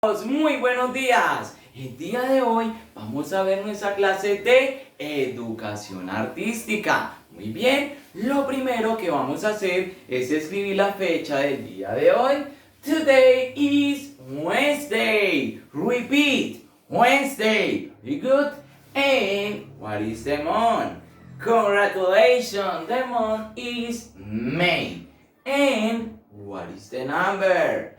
Muy buenos días. El día de hoy vamos a ver nuestra clase de educación artística. Muy bien, lo primero que vamos a hacer es escribir la fecha del día de hoy. Today is Wednesday. Repeat, Wednesday. Very good. And what is the month? Congratulations, the month is May. And what is the number?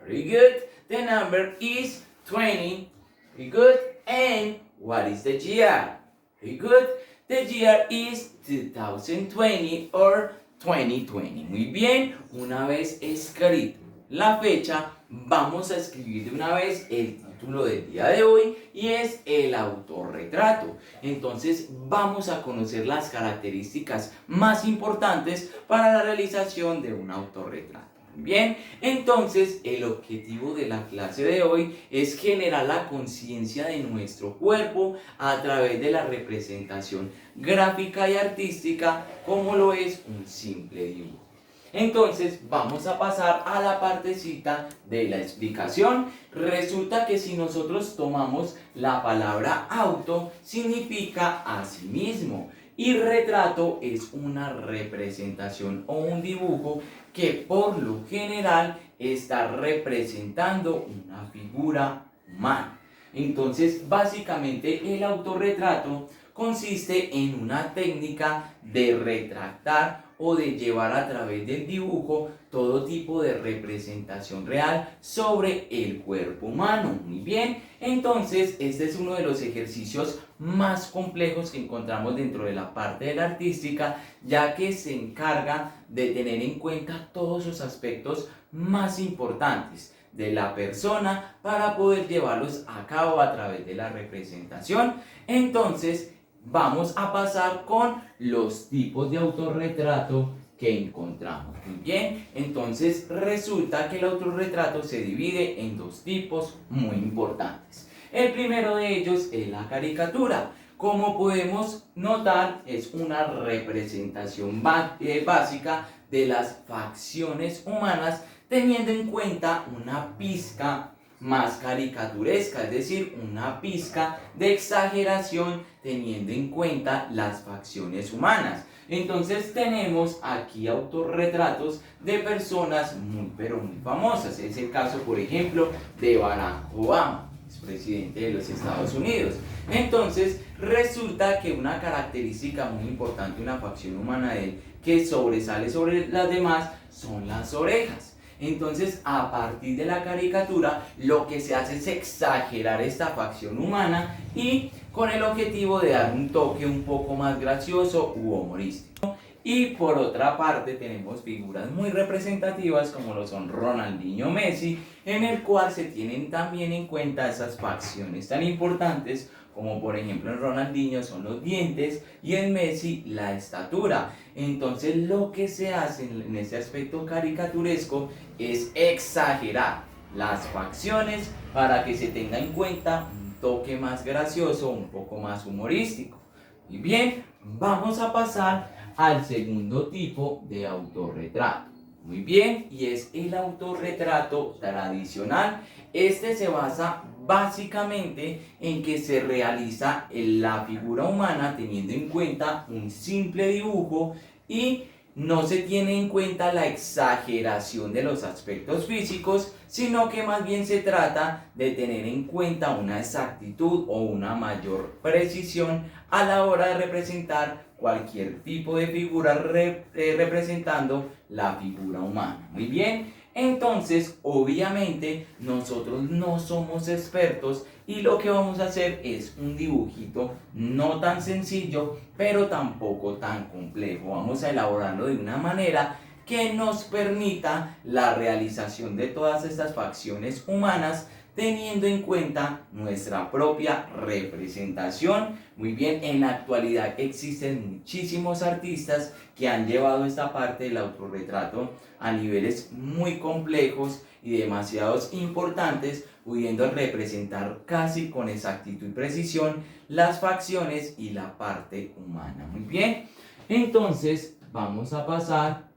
Very good. The number is 20. Very good. And what is the year? Very good. The year is 2020 or 2020. Muy bien. Una vez escrito la fecha, vamos a escribir de una vez el título del día de hoy y es el autorretrato. Entonces vamos a conocer las características más importantes para la realización de un autorretrato. Bien, entonces el objetivo de la clase de hoy es generar la conciencia de nuestro cuerpo a través de la representación gráfica y artística como lo es un simple dibujo. Entonces vamos a pasar a la partecita de la explicación. Resulta que si nosotros tomamos la palabra auto, significa a sí mismo. Y retrato es una representación o un dibujo que por lo general está representando una figura humana. Entonces, básicamente el autorretrato consiste en una técnica de retratar o de llevar a través del dibujo todo tipo de representación real sobre el cuerpo humano. Muy bien, entonces este es uno de los ejercicios más complejos que encontramos dentro de la parte de la artística, ya que se encarga de tener en cuenta todos los aspectos más importantes de la persona para poder llevarlos a cabo a través de la representación. Entonces vamos a pasar con los tipos de autorretrato que encontramos. Muy bien, entonces resulta que el autorretrato se divide en dos tipos muy importantes. El primero de ellos es la caricatura. Como podemos notar, es una representación básica de las facciones humanas, teniendo en cuenta una pizca más caricaturesca, es decir, una pizca de exageración teniendo en cuenta las facciones humanas. Entonces tenemos aquí autorretratos de personas muy pero muy famosas. Es el caso, por ejemplo, de Barack Obama, expresidente de los Estados Unidos. Entonces resulta que una característica muy importante, una facción humana de él que sobresale sobre las demás, son las orejas. Entonces, a partir de la caricatura, lo que se hace es exagerar esta facción humana y con el objetivo de dar un toque un poco más gracioso u humorístico. Y por otra parte tenemos figuras muy representativas como lo son Ronaldinho, Messi, en el cual se tienen también en cuenta esas facciones tan importantes como por ejemplo en Ronaldinho son los dientes y en Messi la estatura. Entonces lo que se hace en este aspecto caricaturesco es exagerar las facciones para que se tenga en cuenta un toque más gracioso, un poco más humorístico. Y bien, vamos a pasar al segundo tipo de autorretrato. Muy bien, y es el autorretrato tradicional. Este se basa básicamente en que se realiza la figura humana teniendo en cuenta un simple dibujo y no se tiene en cuenta la exageración de los aspectos físicos, sino que más bien se trata de tener en cuenta una exactitud o una mayor precisión a la hora de representar cualquier tipo de figura representando la figura humana. Muy bien, entonces obviamente nosotros no somos expertos y lo que vamos a hacer es un dibujito no tan sencillo pero tampoco tan complejo. Vamos a elaborarlo de una manera que nos permita la realización de todas estas facciones humanas teniendo en cuenta nuestra propia representación. Muy bien, en la actualidad existen muchísimos artistas que han llevado esta parte del autorretrato a niveles muy complejos y demasiados importantes, pudiendo representar casi con exactitud y precisión las facciones y la parte humana. Muy bien, entonces vamos a pasar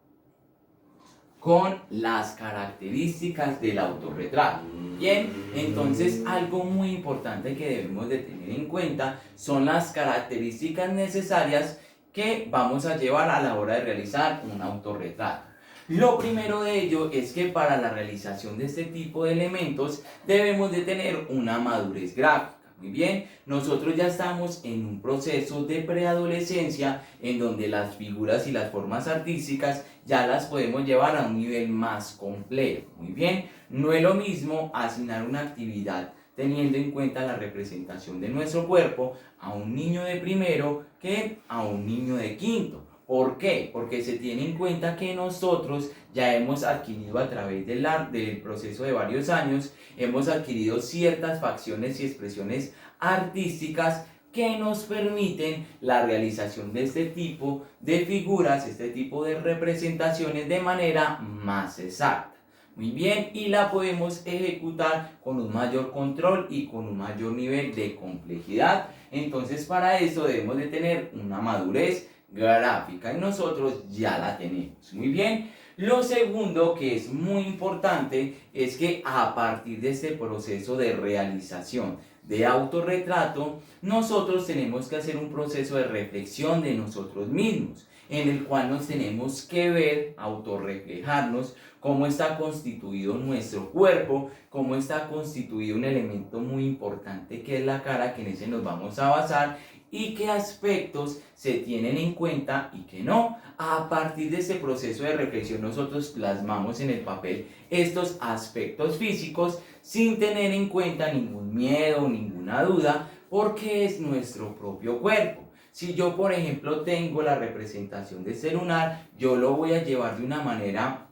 con las características del autorretrato. Bien, entonces algo muy importante que debemos de tener en cuenta son las características necesarias que vamos a llevar a la hora de realizar un autorretrato. Lo primero de ello es que para la realización de este tipo de elementos debemos de tener una madurez gráfica. Muy bien, nosotros ya estamos en un proceso de preadolescencia en donde las figuras y las formas artísticas ya las podemos llevar a un nivel más complejo. Muy bien, no es lo mismo asignar una actividad teniendo en cuenta la representación de nuestro cuerpo a un niño de primero que a un niño de quinto. ¿Por qué? Porque se tiene en cuenta que nosotros ya hemos adquirido a través del proceso de varios años, hemos adquirido ciertas facciones y expresiones artísticas que nos permiten la realización de este tipo de figuras, este tipo de representaciones de manera más exacta. Muy bien, y la podemos ejecutar con un mayor control y con un mayor nivel de complejidad. Entonces, para eso debemos de tener una madurez gráfica y nosotros ya la tenemos. Muy bien. Lo segundo que es muy importante es que a partir de este proceso de realización de autorretrato, nosotros tenemos que hacer un proceso de reflexión de nosotros mismos, en el cual nos tenemos que ver, autorreflejarnos, cómo está constituido nuestro cuerpo, cómo está constituido un elemento muy importante que es la cara, que en ese nos vamos a basar, y qué aspectos se tienen en cuenta y qué no. A partir de este proceso de reflexión nosotros plasmamos en el papel estos aspectos físicos sin tener en cuenta ningún miedo, ninguna duda, porque es nuestro propio cuerpo. Si yo, por ejemplo, tengo la representación de este lunar, yo lo voy a llevar de una manera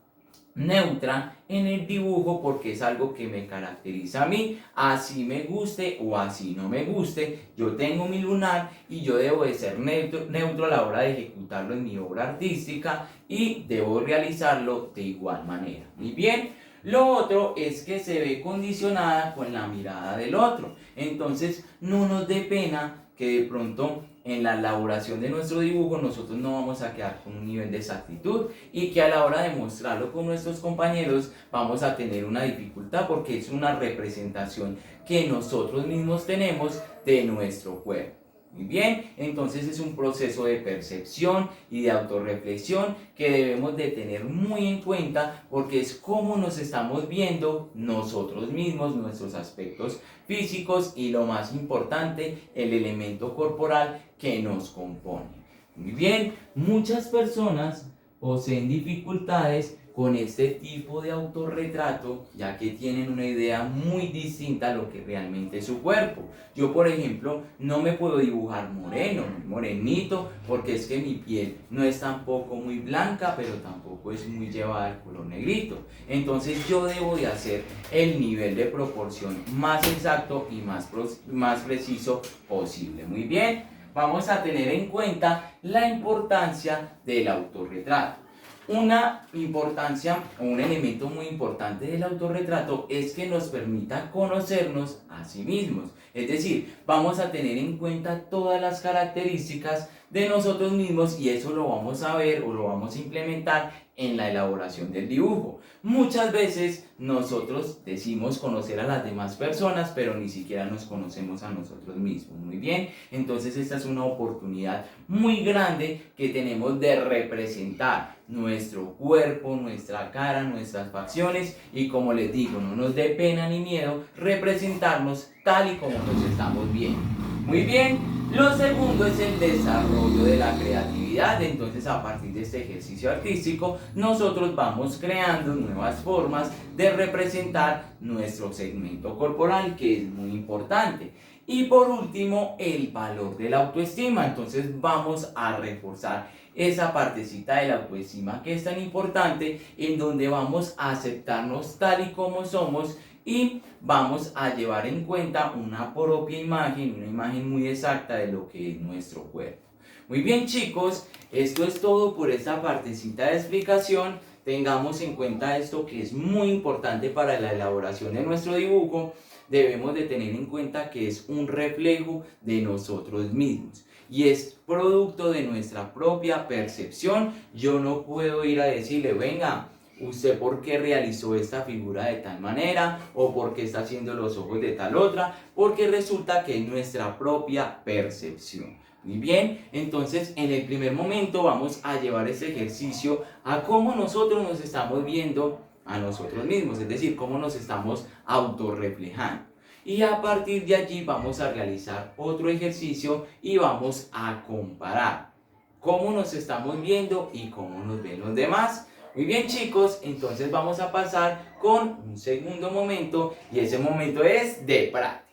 neutra en el dibujo porque es algo que me caracteriza a mí, así me guste o así no me guste. Yo tengo mi lunar y yo debo de ser neutro a la hora de ejecutarlo en mi obra artística y debo realizarlo de igual manera. Muy bien. Lo otro es que se ve condicionada con la mirada del otro. Entonces no nos dé pena que de pronto en la elaboración de nuestro dibujo nosotros no vamos a quedar con un nivel de exactitud y que a la hora de mostrarlo con nuestros compañeros vamos a tener una dificultad porque es una representación que nosotros mismos tenemos de nuestro cuerpo. Muy bien, entonces es un proceso de percepción y de autorreflexión que debemos de tener muy en cuenta porque es cómo nos estamos viendo nosotros mismos, nuestros aspectos físicos y lo más importante, el elemento corporal que nos compone. Muy bien, muchas personas poseen dificultades con este tipo de autorretrato ya que tienen una idea muy distinta a lo que realmente es su cuerpo. Yo, por ejemplo, no me puedo dibujar moreno, morenito, porque es que mi piel no es tampoco muy blanca, pero tampoco es muy llevada al color negrito. Entonces yo debo de hacer el nivel de proporción más exacto y más preciso posible. Muy bien, vamos a tener en cuenta la importancia del autorretrato. Una importancia o un elemento muy importante del autorretrato es que nos permita conocernos a sí mismos. Es decir, vamos a tener en cuenta todas las características de nosotros mismos y eso lo vamos a ver o lo vamos a implementar en la elaboración del dibujo. Muchas veces nosotros decimos conocer a las demás personas, pero ni siquiera nos conocemos a nosotros mismos. Muy bien, entonces esta es una oportunidad muy grande que tenemos de representar nuestro cuerpo, nuestra cara, nuestras facciones y, como les digo, no nos dé pena ni miedo representarnos tal y como nos estamos viendo. Muy bien, lo segundo es el desarrollo de la creatividad. Entonces, a partir de este ejercicio artístico nosotros vamos creando nuevas formas de representar nuestro segmento corporal, que es muy importante. Y por último, el valor de la autoestima. Entonces vamos a reforzar esa partecita de la autoestima que es tan importante, en donde vamos a aceptarnos tal y como somos y vamos a llevar en cuenta una propia imagen, una imagen muy exacta de lo que es nuestro cuerpo. Muy bien, chicos, esto es todo por esta partecita de explicación. Tengamos en cuenta esto que es muy importante para la elaboración de nuestro dibujo. Debemos de tener en cuenta que es un reflejo de nosotros mismos y es producto de nuestra propia percepción. Yo no puedo ir a decirle, venga, usted por qué realizó esta figura de tal manera o por qué está haciendo los ojos de tal otra, porque resulta que es nuestra propia percepción. Muy bien, entonces en el primer momento vamos a llevar este ejercicio a cómo nosotros nos estamos viendo a nosotros mismos, es decir, cómo nos estamos autorreflejando. Y a partir de allí vamos a realizar otro ejercicio y vamos a comparar cómo nos estamos viendo y cómo nos ven los demás. Muy bien, chicos, entonces vamos a pasar con un segundo momento y ese momento es de práctica.